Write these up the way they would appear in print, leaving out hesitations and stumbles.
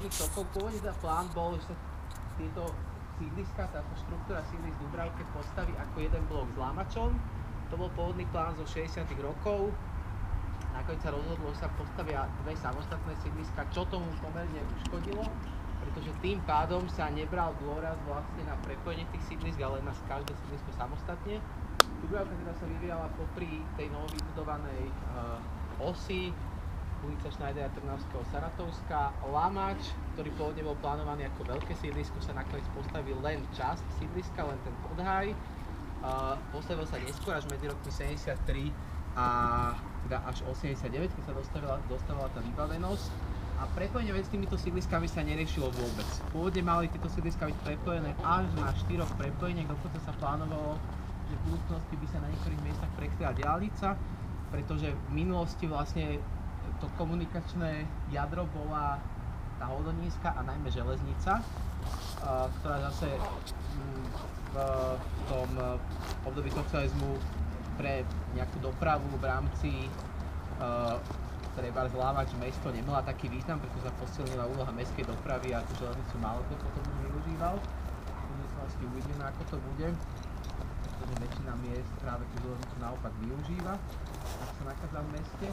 pôvodných tokov. Pôvodne teda plán bol, že sa tieto sídliska, táto štruktúra sídlisk v Dubravke postaví ako jeden blok s Lamačom. To bol pôvodný plán zo 60. rokov. Nakoniec sa rozhodlo, že sa postavia dve samostatné sídliska, čo tomu pomerne uškodilo, pretože tým pádom sa nebral dôraz vlastne na prepojenie tých sídlisk, ale na každé sídlisko samostatne. Dubravka teda sa vyvíjala popri tej novovybudovanej osi ulica Schneidera Trnavského Saratovská. Lamač, ktorý pôvodne bol plánovaný ako veľké sídlisko, sa nakoniec postavil len časť sídliska, len ten podhaj. Postavil sa neskôr až medzi rokmi 73 a teda až 89, keď sa dostavala tá vybavenosť. A prepojenie s týmito sídliskami sa neriešilo vôbec. Pôvodne mali tieto sídliska byť prepojené až na 4 prepojeniach, dokonca sa plánovalo, že v budúcnosti by sa na niektorých miestach prekryla diaľnica, pretože v minulosti vlastne to komunikačné jadro bola tá Hodoníska a najmä železnica, ktorá zase v tom období socializmu pre nejakú dopravu v rámci treba Lamač mesto nemala taký význam, pretože sa posilnila úloha mestskej dopravy a tú železnicu málo kto potom využíval. Vlastne uvidíme, ako to bude, pretože väčšina miest práve tú železnicu naopak využíva, ak sa nachádza v meste.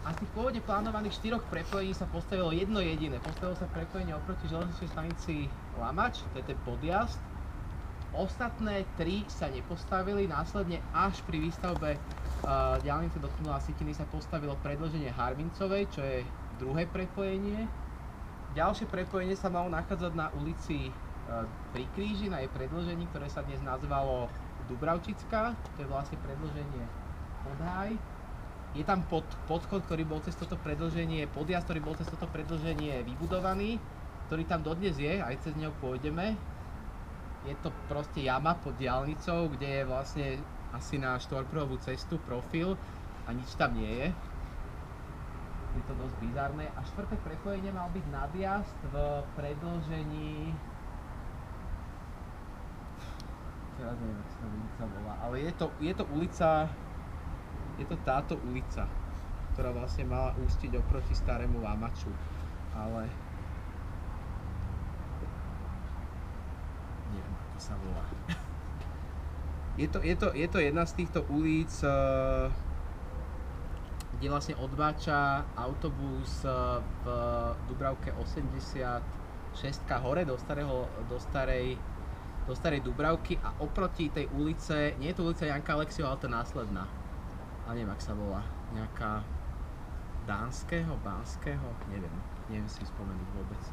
A z tých pôvodne plánovaných 4 prepojení sa postavilo jedno jediné. Postavilo sa prepojenie oproti železničnej stanici Lamač, to je ten podjazd. Ostatné 3 sa nepostavili, následne až pri výstavbe diaľnice do tunela Sitiny sa postavilo predĺženie Harmincovej, čo je druhé prepojenie. Ďalšie prepojenie sa malo nachádzať na ulici Pri kríži, na jej predĺžení, ktoré sa dnes nazvalo Dubravčická, to je vlastne predĺženie Podhaj. Je tam podchod, ktorý bol cez toto predĺženie, podjazd, ktorý bol cez toto predĺženie vybudovaný, ktorý tam dodnes je, aj cez neho pôjdeme. Je to proste jama pod diaľnicou, kde je vlastne asi na štvorpruhovú cestu profil a nič tam nie je. Je to dosť bizarné. A štvrté prepojenie mal byť nadjazd v predĺžení... Teraz neviem, ako sa tá ulica volá, ale je to ulica... Je to táto ulica, ktorá vlastne mala ústiť oproti starému Lamaču, ale neviem, ako sa volá. Je to jedna z týchto ulic, kde vlastne odbáča autobus v Dubravke 86 hore do starej Dubravky a oproti tej ulice, nie je to ulica Janka Alexiho, ale tá následná. Ale neviem, ak sa volá, nejaká Dánskeho, neviem si spomenúť vôbec.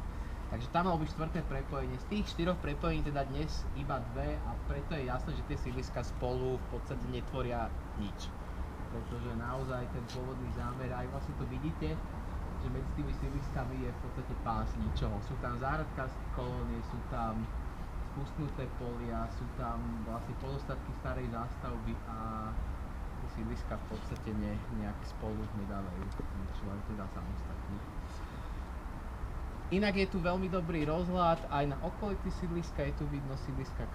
Takže tam malo byť štvrté prepojenie. Z tých 4 prepojení teda dnes iba 2 a preto je jasné, že tie sídliska spolu v podstate netvoria nič. Pretože naozaj ten pôvodný zámer, aj vlastne to vidíte, že medzi tými sídliskami je v podstate pás ničoho. Sú tam záhradkárske kolónie, sú tam spustnuté polia, sú tam vlastne pozostatky starej zástavby a sídliska v podstate nejak spolu nedávajú nič, len teda samostatne. Inak je tu veľmi dobrý rozhľad aj na okolitý sídliska, je tu vidno sídliska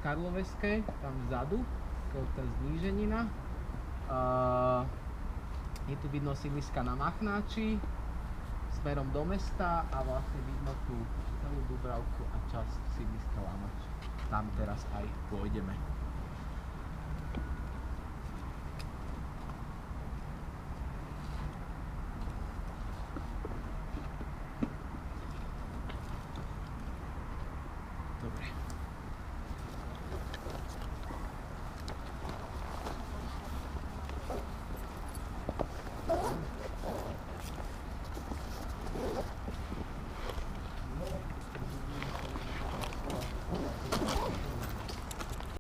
Karloveské, tam vzadu, tá zníženina. Je tu vidno sídliska na Machnáči, smerom do mesta a vlastne vidno tu celú Dubravku a časť sídliska Lamač. Tam teraz aj pôjdeme.